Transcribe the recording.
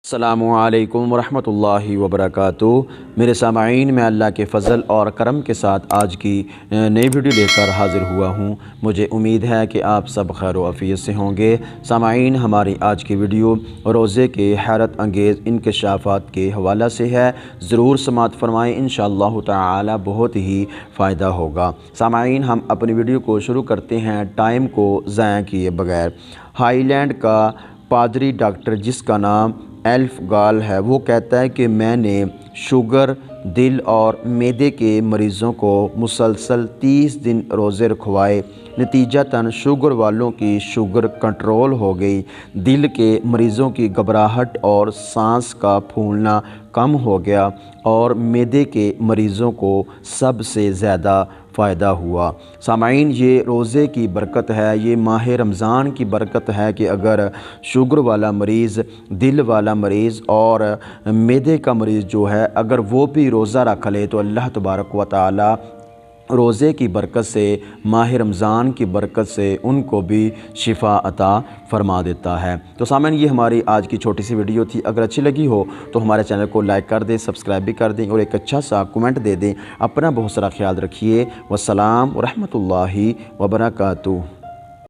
السلام علیکم ورحمۃ اللہ وبرکاتہ۔ میرے سامعین، میں اللہ کے فضل اور کرم کے ساتھ آج کی نئی ویڈیو لے کر حاضر ہوا ہوں۔ مجھے امید ہے کہ آپ سب خیر و عافیت سے ہوں گے۔ سامعین، ہماری آج کی ویڈیو روزے کے حیرت انگیز انکشافات کے حوالہ سے ہے، ضرور سماعت فرمائیں، انشاءاللہ تعالی بہت ہی فائدہ ہوگا۔ سامعین، ہم اپنی ویڈیو کو شروع کرتے ہیں ٹائم کو ضائع کیے بغیر۔ ہائی لینڈ کا پادری ڈاکٹر، جس کا نام ایلف گال ہے، وہ کہتا ہے کہ میں نے شوگر، دل اور معدے کے مریضوں کو مسلسل 30 دن روزے رکھوائے، نتیجتاً شوگر والوں کی شوگر کنٹرول ہو گئی، دل کے مریضوں کی گھبراہٹ اور سانس کا پھولنا کم ہو گیا اور معدے کے مریضوں کو سب سے زیادہ فائدہ ہوا۔ سامعین، یہ روزے کی برکت ہے، یہ ماہ رمضان کی برکت ہے کہ اگر شوگر والا مریض، دل والا مریض اور معدے کا مریض جو ہے، اگر وہ بھی روزہ رکھ لے تو اللہ تبارک و تعالی روزے کی برکت سے، ماہ رمضان کی برکت سے ان کو بھی شفا عطا فرما دیتا ہے۔ تو سامعین، یہ ہماری آج کی چھوٹی سی ویڈیو تھی۔ اگر اچھی لگی ہو تو ہمارے چینل کو لائک کر دیں، سبسکرائب بھی کر دیں اور ایک اچھا سا کمنٹ دے دیں۔ اپنا بہت سارا خیال رکھیے۔ والسلام ورحمۃ اللہ وبرکاتہ۔